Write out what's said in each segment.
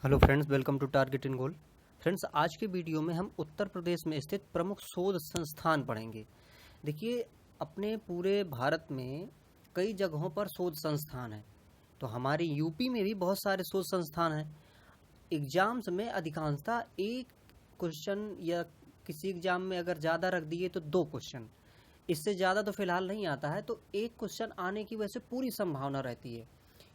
Hello friends, welcome to target in goal. Friends, आज के video में हम उत्तर प्रदेश में स्थित प्रमुख शोध संस्थान पढ़ेंगे। देखिए, अपने पूरे भारत में कई जगहों पर शोध संस्थान हैं। तो हमारे यूपी में भी बहुत सारे शोध संस्थान हैं। एग्जाम्स में अधिकांशतः एक क्वेश्चन या किसी एग्जाम में अगर ज़्यादा रख दिए तो 2 क्वेश्चन, इससे ज़्यादा तो फिलहाल नहीं आता है। तो एक क्वेश्चन आने की वजह से पूरी संभावना रहती है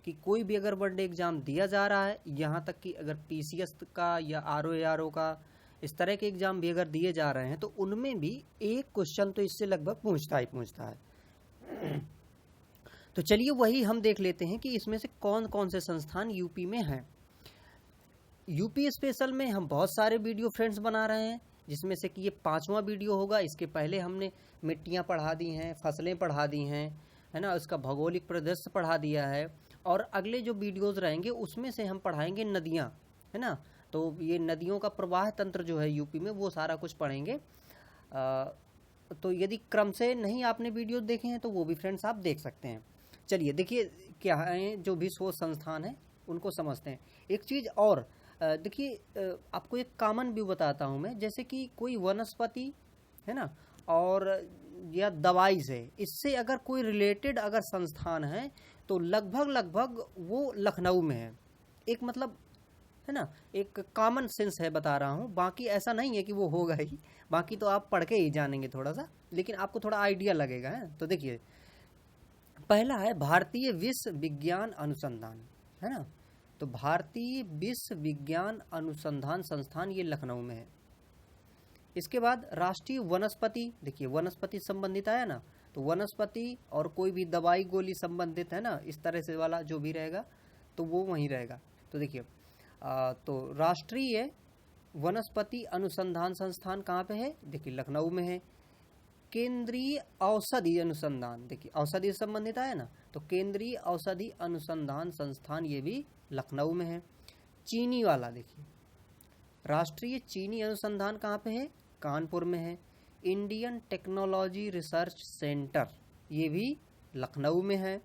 कि कोई भी अगर वनडे एग्ज़ाम दिया जा रहा है, यहाँ तक कि अगर पीसीएस का या आरओ का इस तरह के एग्ज़ाम भी अगर दिए जा रहे हैं तो उनमें भी एक क्वेश्चन तो इससे लगभग पूछता है। तो चलिए वही हम देख लेते हैं कि इसमें से कौन कौन से संस्थान यूपी में हैं। यूपी स्पेशल में हम बहुत सारे वीडियो फ्रेंड्स बना रहे हैं, जिसमें से कि ये 5वां वीडियो होगा। इसके पहले हमने मिट्टियाँ पढ़ा दी हैं, फसलें पढ़ा दी हैं, है ना, उसका भौगोलिक परिदृश्य पढ़ा दिया है। और अगले जो वीडियोस रहेंगे उसमें से हम पढ़ाएंगे नदियाँ, है ना। तो ये नदियों का प्रवाह तंत्र जो है यूपी में, वो सारा कुछ पढ़ेंगे। तो यदि क्रम से नहीं आपने वीडियो देखे हैं तो वो भी फ्रेंड्स आप देख सकते हैं। चलिए देखिए क्या है, जो भी शोध संस्थान है उनको समझते हैं। एक चीज़ और देखिए, आपको एक कॉमन व्यू बताता हूँ मैं। जैसे कि कोई वनस्पति है ना, और या दवाई से, इससे अगर कोई रिलेटेड अगर संस्थान है तो लगभग वो लखनऊ में है। एक मतलब है ना, एक कॉमन सेंस है बता रहा हूँ। बाकी ऐसा नहीं है कि वो होगा ही, बाकी तो आप पढ़ के ही जानेंगे थोड़ा सा, लेकिन आपको थोड़ा आइडिया लगेगा। है तो देखिए, पहला है भारतीय विश्व विज्ञान अनुसंधान, है ना। तो भारतीय विश्व विज्ञान अनुसंधान संस्थान ये लखनऊ में है। इसके बाद राष्ट्रीय वनस्पति, देखिए वनस्पति संबंधित आया ना, तो वनस्पति और कोई भी दवाई गोली संबंधित, है ना, इस तरह से वाला जो भी रहेगा तो वो वहीं रहेगा। तो देखिए तो राष्ट्रीय वनस्पति अनुसंधान संस्थान कहाँ पे है? देखिए लखनऊ में है। केंद्रीय औषधि अनुसंधान, देखिए औषधि संबंधित आया ना, तो केंद्रीय औषधि अनुसंधान संस्थान ये भी लखनऊ में है। चीनी वाला देखिए, राष्ट्रीय चीनी अनुसंधान कहाँ पे है? कानपुर में है। इंडियन टेक्नोलॉजी रिसर्च सेंटर ये भी लखनऊ में है।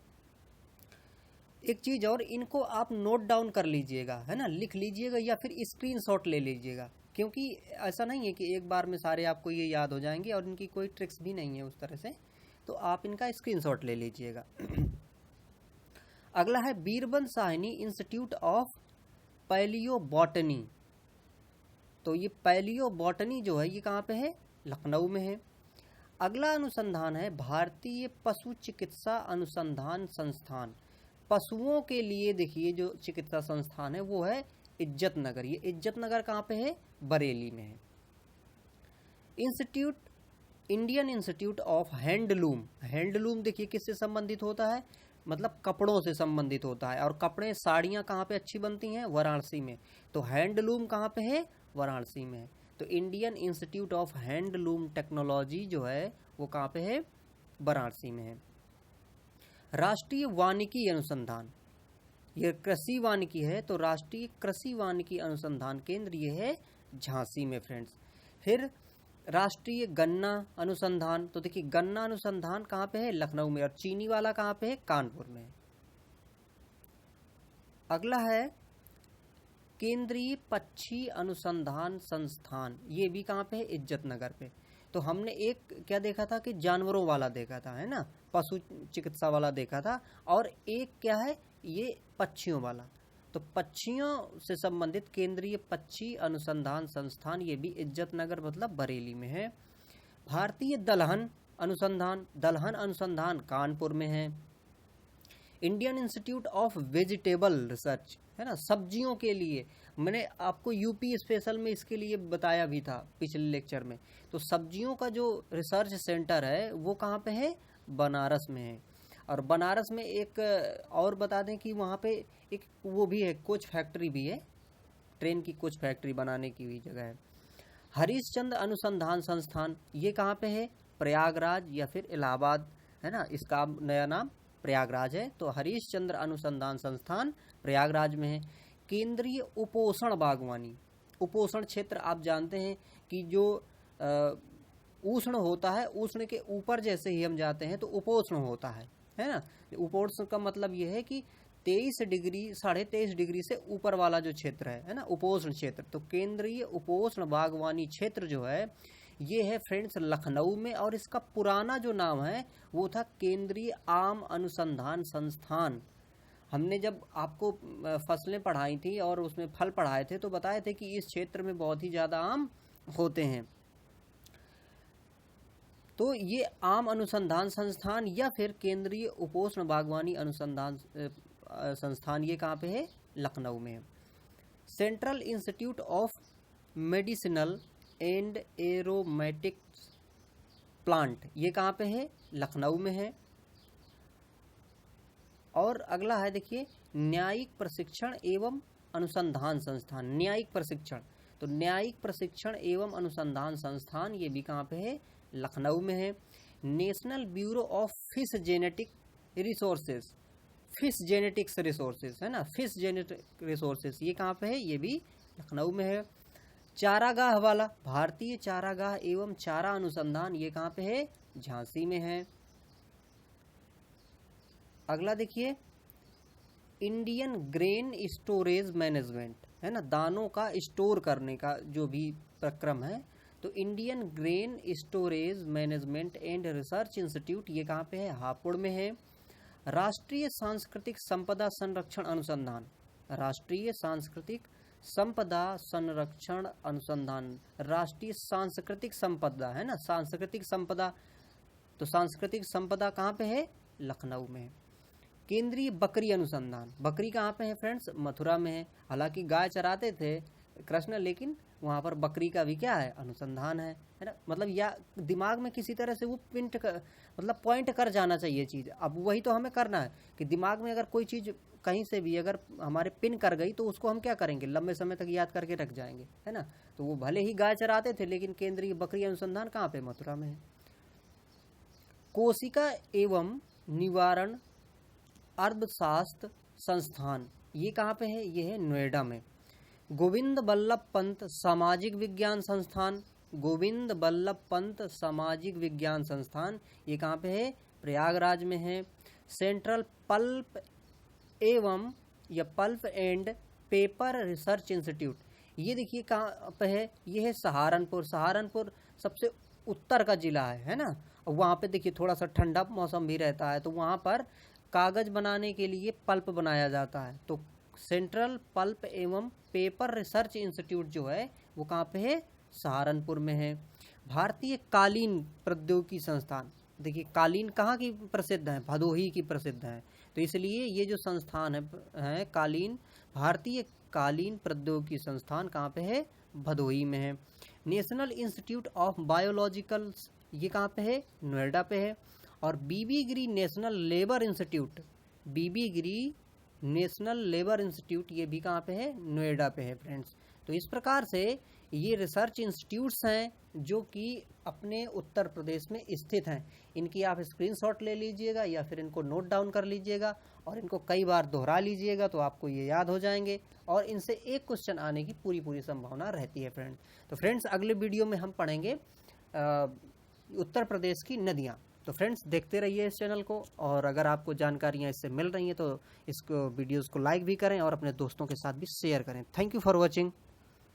एक चीज़ और, इनको आप नोट डाउन कर लीजिएगा, है ना, लिख लीजिएगा या फिर स्क्रीनशॉट ले लीजिएगा, क्योंकि ऐसा नहीं है कि एक बार में सारे आपको ये याद हो जाएंगे, और इनकी कोई ट्रिक्स भी नहीं है उस तरह से। तो आप इनका स्क्रीनशॉट ले लीजिएगा। अगला है Birbal Sahni institute of palaeo botany. तो ये पैलियो बॉटनी जो है ये कहाँ पे है? लखनऊ में है। अगला अनुसंधान है भारतीय पशु चिकित्सा अनुसंधान संस्थान। पशुओं के लिए देखिए जो चिकित्सा संस्थान है वो है इज्जत नगर। ये इज्जत नगर कहाँ पे है? बरेली में है। Institute, Indian institute of handloom. Handloom देखिए किससे संबंधित होता है? मतलब कपड़ों से संबंधित होता है। और कपड़े, साड़ियाँ कहाँ पे अच्छी बनती हैं? वाराणसी में। तो हैंडलूम कहाँ पे है? वाराणसी में है। तो Indian institute of handloom technology जो है वो कहाँ पे है? वाराणसी में है। राष्ट्रीय वानिकी अनुसंधान, यह कृषि वानिकी है, तो राष्ट्रीय कृषि वानिकी अनुसंधान केंद्र ये है झांसी में फ्रेंड्स। फिर राष्ट्रीय गन्ना अनुसंधान, तो देखिए गन्ना अनुसंधान कहाँ पे है? लखनऊ में। और चीनी वाला कहाँ पे है? कानपुर में। अगला है केंद्रीय पक्षी अनुसंधान संस्थान, ये भी कहाँ पे है? इज्जत नगर पे। तो हमने एक क्या देखा था कि जानवरों वाला देखा था, है ना, पशु चिकित्सा वाला देखा था, और एक क्या है? ये पक्षियों वाला। तो पक्षियों से संबंधित केंद्रीय पक्षी अनुसंधान संस्थान ये भी इज्जत नगर मतलब बरेली में है। भारतीय दलहन अनुसंधान, दलहन अनुसंधान कानपुर में है। Indian institute of vegetable research, है ना, सब्जियों के लिए, मैंने आपको यूपी स्पेशल में इसके लिए बताया भी था पिछले लेक्चर में। तो सब्जियों का जो रिसर्च सेंटर है वो कहाँ पे है? बनारस में है। और बनारस में एक और बता दें कि वहाँ पे एक वो भी है, कोच फैक्ट्री भी है, ट्रेन की कोच फैक्ट्री बनाने की भी जगह है। हरीशचंद्र अनुसंधान संस्थान ये कहाँ पे है? प्रयागराज या फिर इलाहाबाद, है ना, इसका नया नाम प्रयागराज है। तो हरीशचंद्र अनुसंधान संस्थान प्रयागराज में है। केंद्रीय उपोषण बागवानी, उपोषण क्षेत्र आप जानते हैं कि जो उष्ण होता है, उष्ण के ऊपर जैसे ही हम जाते हैं तो उपोष्ण होता है ना। उपोष्ण का मतलब यह है कि 23.5 डिग्री से ऊपर वाला जो क्षेत्र है ना, उपोष्ण क्षेत्र। तो केंद्रीय उपोष्ण बागवानी क्षेत्र जो है ये है फ्रेंड्स लखनऊ में, और इसका पुराना जो नाम है वो था केंद्रीय आम अनुसंधान संस्थान। हमने जब आपको फसलें पढ़ाई थी और उसमें फल पढ़ाए थे तो बताए थे कि इस क्षेत्र में बहुत ही ज़्यादा आम होते हैं। तो ये आम अनुसंधान संस्थान या फिर केंद्रीय उपोष्ण बागवानी अनुसंधान संस्थान ये कहाँ पे है? लखनऊ में है। Central institute of medicinal and aromatics plant ये कहाँ पे है? लखनऊ में है। और अगला है देखिए न्यायिक प्रशिक्षण एवं अनुसंधान संस्थान, न्यायिक प्रशिक्षण। तो न्यायिक प्रशिक्षण एवं अनुसंधान संस्थान ये भी कहाँ पे है? लखनऊ में है। National bureau of fish genetic resources, fish genetics resources है ना, फिश जेनेटिक रिसोर्सेज ये कहाँ पे है? ये भी लखनऊ में है। चारागाह वाला भारतीय चारागाह एवं चारा अनुसंधान ये कहाँ पे है? झांसी में है। अगला देखिए इंडियन ग्रेन स्टोरेज मैनेजमेंट है ना, दानों का स्टोर करने का जो भी प्रक्रम है। तो Indian grain storage management and research institute ये कहाँ पे है? हापुड़ में है। राष्ट्रीय सांस्कृतिक संपदा संरक्षण अनुसंधान, राष्ट्रीय सांस्कृतिक संपदा संरक्षण अनुसंधान, राष्ट्रीय सांस्कृतिक संपदा है ना, सांस्कृतिक संपदा। तो सांस्कृतिक संपदा कहाँ पे है? लखनऊ में है। केंद्रीय बकरी अनुसंधान, बकरी कहाँ पे है फ्रेंड्स? मथुरा में है। हालांकि गाय चराते थे कृष्ण, लेकिन वहाँ पर बकरी का भी क्या है? अनुसंधान है ना। मतलब या दिमाग में किसी तरह से वो मतलब पॉइंट कर जाना चाहिए चीज़। अब वही तो हमें करना है कि दिमाग में अगर कोई चीज़ कहीं से भी अगर हमारे पिन कर गई तो उसको हम क्या करेंगे? लंबे समय तक याद करके रख जाएंगे, है ना। तो वो भले ही गाय चराते थे लेकिन केंद्रीय बकरी अनुसंधान कहाँ पे? मथुरा में है। कोशिका एवं निवारण अर्थशास्त्र संस्थान ये कहाँ पे है? ये है नोएडा में। गोविंद बल्लभ पंत सामाजिक विज्ञान संस्थान, गोविंद बल्लभ पंत सामाजिक विज्ञान संस्थान ये कहाँ पे है? प्रयागराज में है। सेंट्रल पल्प एवं या pulp and paper research institute ये देखिए कहाँ पे है? ये है सहारनपुर। सहारनपुर सबसे उत्तर का जिला है ना। वहाँ पे देखिए थोड़ा सा ठंडा मौसम भी रहता है, तो वहाँ पर कागज बनाने के लिए पल्प बनाया जाता है। तो सेंट्रल पल्प एवं पेपर रिसर्च इंस्टीट्यूट जो है वो कहाँ पे है? सहारनपुर में है। भारतीय कालीन प्रौद्योगिकी संस्थान, देखिए कालीन कहाँ की प्रसिद्ध है? भदोही की प्रसिद्ध है। तो इसलिए ये जो संस्थान है कालीन, भारतीय कालीन प्रौद्योगिकी संस्थान कहाँ पे है? भदोही में है। नेशनल इंस्टीट्यूट ऑफ बायोलॉजिकल्स ये कहाँ पे है? नोएडा पे है। और बीबी गिरी नेशनल लेबर इंस्टीट्यूट, बीबी गिरी नेशनल लेबर इंस्टीट्यूट ये भी कहाँ पे है? नोएडा पे है फ्रेंड्स। तो इस प्रकार से ये रिसर्च इंस्टीट्यूट्स हैं जो कि अपने उत्तर प्रदेश में स्थित हैं। इनकी आप स्क्रीनशॉट ले लीजिएगा या फिर इनको नोट डाउन कर लीजिएगा और इनको कई बार दोहरा लीजिएगा तो आपको ये याद हो जाएंगे और इनसे एक क्वेश्चन आने की पूरी संभावना रहती है फ्रेंड्स। तो फ्रेंड्स अगले वीडियो में हम पढ़ेंगे उत्तर प्रदेश की नदियाँ। तो फ्रेंड्स देखते रहिए इस चैनल को, और अगर आपको जानकारियाँ इससे मिल रही हैं तो इसको वीडियोज़ को लाइक भी करें और अपने दोस्तों के साथ भी शेयर करें। Thank you for watching.